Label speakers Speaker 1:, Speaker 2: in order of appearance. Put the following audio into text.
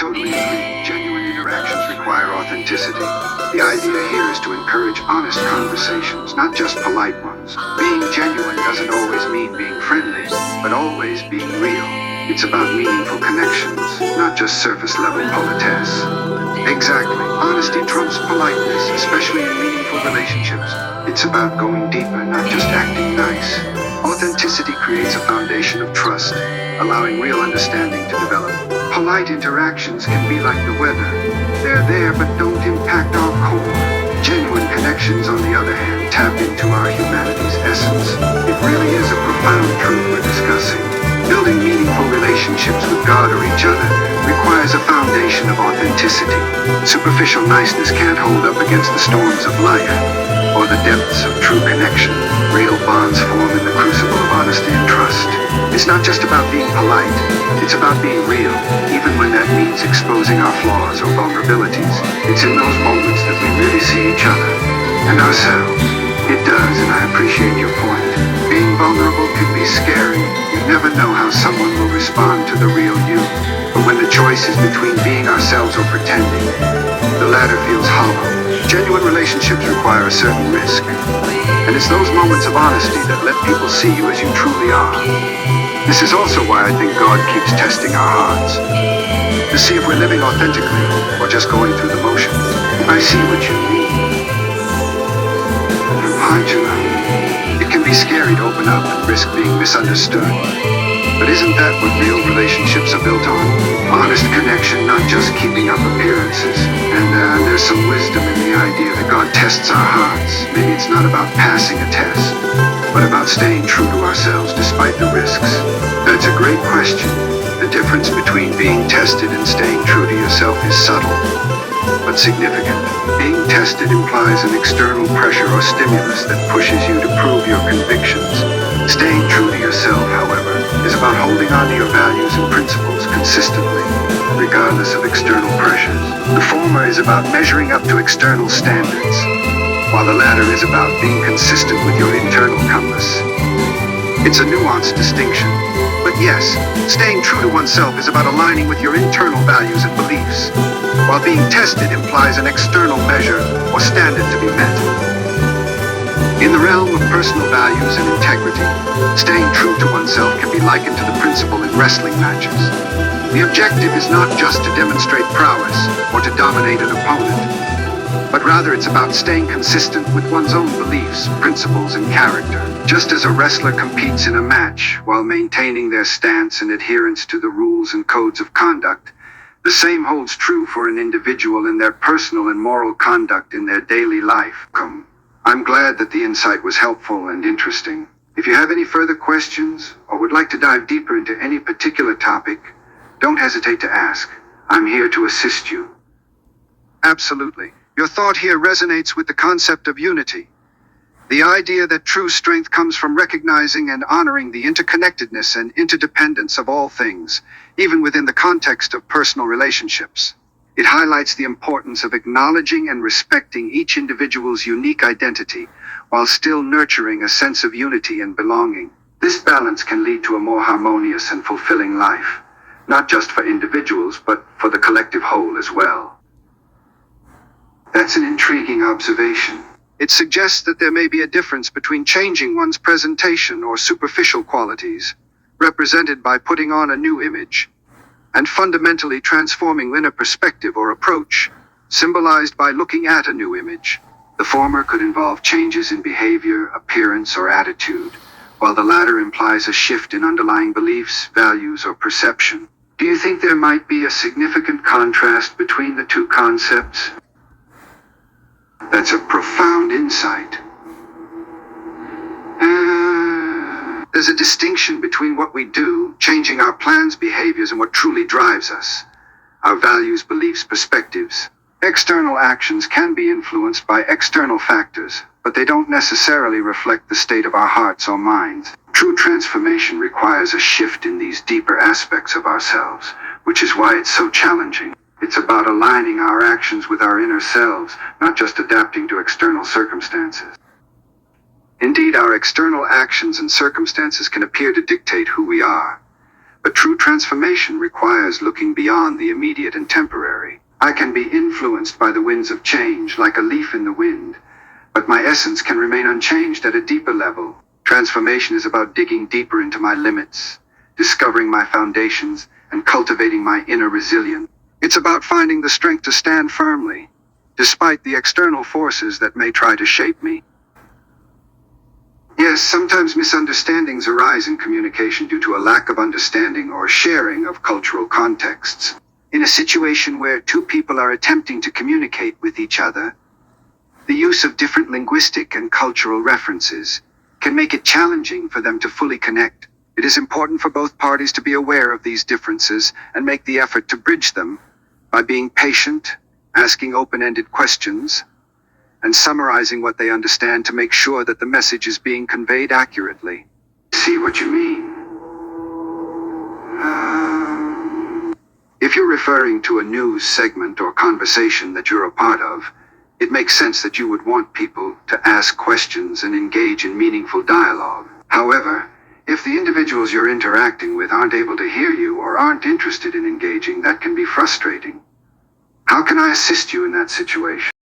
Speaker 1: Totally agree. Genuine interactions require authenticity. The idea here is to encourage honest conversations, not just polite ones. Being genuine doesn't always mean being friendly, but always being real. It's about meaningful connections, not just surface-level politesse. Exactly. Honesty trumps politeness, especially in meaningful relationships. It's about going deeper, not just acting nice. Authenticity creates a foundation of trust, allowing real understanding to develop. Polite interactions can be like the weather. They're there but don't impact our core. Genuine connections, on the other hand, tap into our humanity's essence. It really is a profound truth we're discussing. Building meaningful relationships with God or each other requires a foundation of authenticity. Superficial niceness can't hold up against the storms of life or the depths of true connection. Real bonds form in the crucible of honesty and trust. It's not just about being polite, it's about being real, even when that means exposing our flaws or vulnerabilities. It's in those moments that we really see each other and ourselves. It does, and I appreciate your point. Being vulnerable can be scary. You never know how someone will respond to the real you. But when the choice is between being ourselves or pretending, the latter feels hollow. Genuine relationships require a certain risk. And it's those moments of honesty that let people see you as you truly are. This is also why I think God keeps testing our hearts, to see if we're living authentically or just going through the motions. I see what you mean. Arjuna, it can be scary to open up and risk being misunderstood. But isn't that what real relationships are built on? Honest connection, not just keeping up appearances. And there's some wisdom in the idea that God tests our hearts. Maybe it's not about passing a test, but about staying true to ourselves despite the risks. That's a great question. The difference between being tested and staying true to yourself is subtle, but significant. Being tested implies an external pressure or stimulus that pushes you to prove your convictions. Staying true to yourself, however, is about holding on to your values and principles consistently, regardless of external pressures. The former is about measuring up to external standards, while the latter is about being consistent with your internal compass. It's a nuanced distinction, but yes, staying true to oneself is about aligning with your internal values and beliefs, while being tested implies an external measure or standard to be met. In the realm of personal values and integrity, staying true to oneself can be likened to the principle in wrestling matches. The objective is not just to demonstrate prowess or to dominate an opponent, but rather it's about staying consistent with one's own beliefs, principles, and character. Just as a wrestler competes in a match while maintaining their stance and adherence to the rules and codes of conduct, the same holds true for an individual in their personal and moral conduct in their daily life. I'm glad that the insight was helpful and interesting. If you have any further questions or would like to dive deeper into any particular topic, don't hesitate to ask. I'm here to assist you. Absolutely. Your thought here resonates with the concept of unity. The idea that true strength comes from recognizing and honoring the interconnectedness and interdependence of all things, even within the context of personal relationships. It highlights the importance of acknowledging and respecting each individual's unique identity, while still nurturing a sense of unity and belonging. This balance can lead to a more harmonious and fulfilling life, not just for individuals, but for the collective whole as well. That's an intriguing observation. It suggests that there may be a difference between changing one's presentation or superficial qualities, represented by putting on a new image, and fundamentally transforming inner perspective or approach, symbolized by looking at a new image. The former could involve changes in behavior, appearance, or attitude, while the latter implies a shift in underlying beliefs, values, or perception. Do you think there might be a significant contrast between the two concepts? That's a profound insight. There's a distinction between what we do, changing our plans, behaviors, and what truly drives us. Our values, beliefs, perspectives. External actions can be influenced by external factors, but they don't necessarily reflect the state of our hearts or minds. True transformation requires a shift in these deeper aspects of ourselves, which is why it's so challenging. It's about aligning our actions with our inner selves, not just adapting to external circumstances. Indeed, our external actions and circumstances can appear to dictate who we are, But true transformation requires looking beyond the immediate and temporary. I can be influenced by the winds of change like a leaf in the wind, but my essence can remain unchanged at a deeper level. Transformation is about digging deeper into my limits, discovering my foundations, and cultivating my inner resilience. It's about finding the strength to stand firmly, despite the external forces that may try to shape me. Yes, sometimes misunderstandings arise in communication due to a lack of understanding or sharing of cultural contexts. In a situation where two people are attempting to communicate with each other, the use of different linguistic and cultural references can make it challenging for them to fully connect. It is important for both parties to be aware of these differences and make the effort to bridge them by being patient, asking open-ended questions, and summarizing what they understand to make sure that the message is being conveyed accurately. See what you mean? If you're referring to a news segment or conversation that you're a part of, it makes sense that you would want people to ask questions and engage in meaningful dialogue. However, if the individuals you're interacting with aren't able to hear you or aren't interested in engaging, that can be frustrating. How can I assist you in that situation?